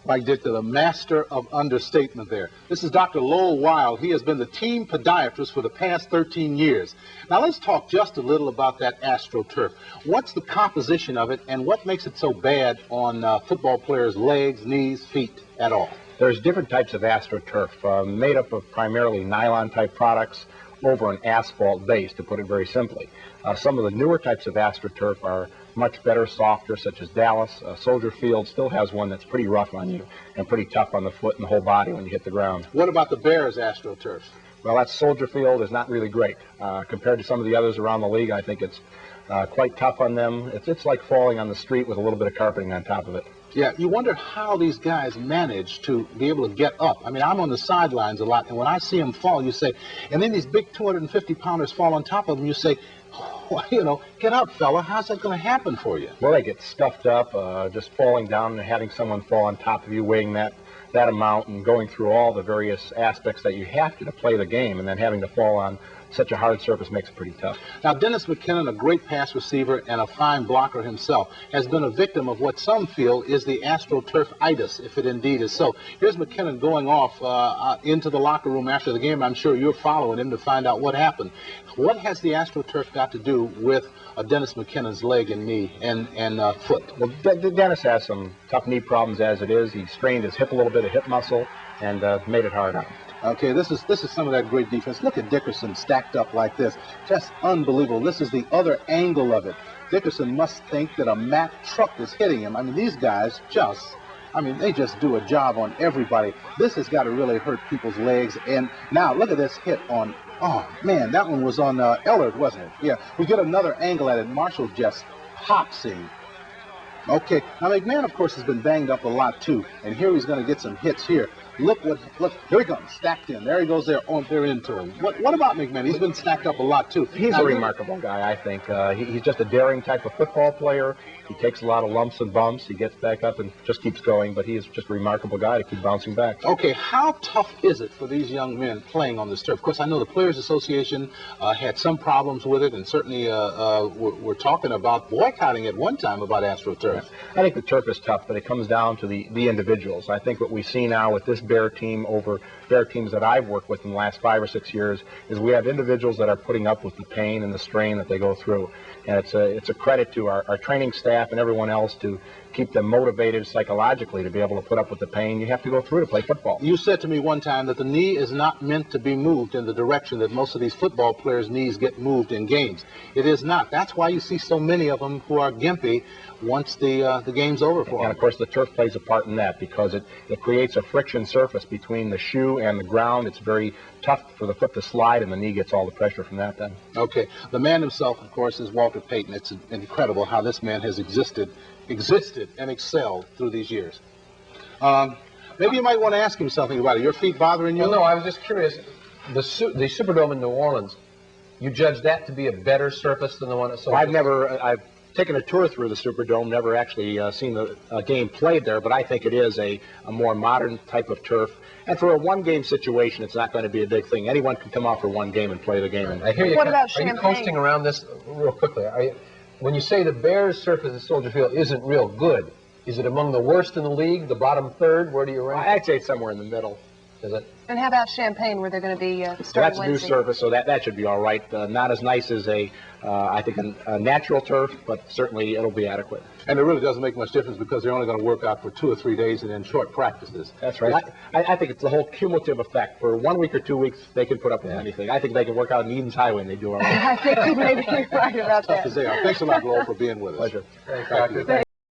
Mike Ditka, the master of understatement there. This is Dr. Lowell Weil. He has been the team podiatrist for the past 13 years. Now let's talk just a little about that Astroturf. What's the composition of it, and what makes it so bad on football players' legs, knees, feet at all? There's different types of Astroturf, made up of primarily nylon-type products over an asphalt base, to put it very simply. Some of the newer types of Astroturf are much better, softer, such as Dallas. Soldier Field still has one that's pretty rough on you and pretty tough on the foot and the whole body when you hit the ground. What about the Bears Astroturf? Well, that Soldier Field is not really great. Compared to some of the others around the league, I think it's quite tough on them. It's like falling on the street with a little bit of carpeting on top of it. Yeah, you wonder how these guys manage to be able to get up. I mean, I'm on the sidelines a lot, and when I see them fall, you say, and then these big 250-pounders fall on top of them, you say, oh, you know, get up, fella. How's that going to happen for you? Well, they get stuffed up, just falling down and having someone fall on top of you, weighing that amount and going through all the various aspects that you have to play the game, and then having to fall on such a hard surface makes it pretty tough. Now, Dennis McKinnon, a great pass receiver and a fine blocker himself, has been a victim of what some feel is the Astroturf-itis, if it indeed is so. Here's McKinnon going off into the locker room after the game. I'm sure you're following him to find out what happened. What has the Astroturf got to do with Dennis McKinnon's leg and knee and foot? Well, Dennis has some tough knee problems as it is. He strained his hip a little bit, a hip muscle, and made it hard on him. Okay, this is some of that great defense. Look at Dickerson stacked up like this. Just unbelievable. This is the other angle of it. Dickerson must think that a Mack truck is hitting him. I mean, these guys they just do a job on everybody. This has got to really hurt people's legs. And now, look at this hit on, oh, man, that one was on Ellard, wasn't it? Yeah, we get another angle at it. Marshall just pops him. Okay, now McMahon, of course, has been banged up a lot, too. And here he's going to get some hits here. Look, here he comes, stacked in. There he goes there, they're into him. What about McMahon? He's been stacked up a lot, too. He's a remarkable guy, I think. He's just a daring type of football player. He takes a lot of lumps and bumps. He gets back up and just keeps going, but he is just a remarkable guy to keep bouncing back. Okay, how tough is it for these young men playing on this turf? Of course, I know the Players Association had some problems with it, and certainly we're talking about boycotting at one time about Astroturf. Yeah. I think the turf is tough, but it comes down to the individuals. I think what we see now with this Bear team over Bear teams that I've worked with in the last 5 or 6 years is we have individuals that are putting up with the pain and the strain that they go through. And it's a credit to our training staff and everyone else to keep them motivated psychologically to be able to put up with the pain you have to go through to play football. You said to me one time that the knee is not meant to be moved in the direction that most of these football players' knees get moved in games. It is not. That's why you see so many of them who are gimpy once the game's over for them. And of course the turf plays a part in that because it creates a friction surface between the shoe and the ground. It's very tough for the foot to slide, and the knee gets all the pressure from that then. Okay. The man himself, of course, is Walter Payton. It's incredible how this man has existed and excelled through these years. Maybe you might want to ask him something about it. Your feet bothering you? Well, no, I was just curious. The Superdome in New Orleans, you judge that to be a better surface than the one at Soldier? Well, I've taken a tour through the Superdome, never actually seen the game played there, but I think it is a more modern type of turf. And for a one-game situation, it's not going to be a big thing. Anyone can come out for one game and play the game. I hear you. What about Are Champaign? you coasting around this real quickly? When you say the Bears' surface at Soldier Field isn't real good, is it among the worst in the league, the bottom third? Where do you rank? I'd say it's somewhere in the middle. Is it? And how about Champaign, where they're going to be starting That's a new Wednesday? surface, so that should be all right. Not as nice as I think a natural turf, but certainly it'll be adequate. And it really doesn't make much difference because they're only going to work out for 2 or 3 days and then short practices. That's right. I think it's the whole cumulative effect. For 1 week or 2 weeks, they can put up with anything. I think they can work out in Eden's Highway and they do all right. I think you may be right about Tough that. as they are. Thanks a lot, Lowell, for being with us. Pleasure. Thanks, Doctor.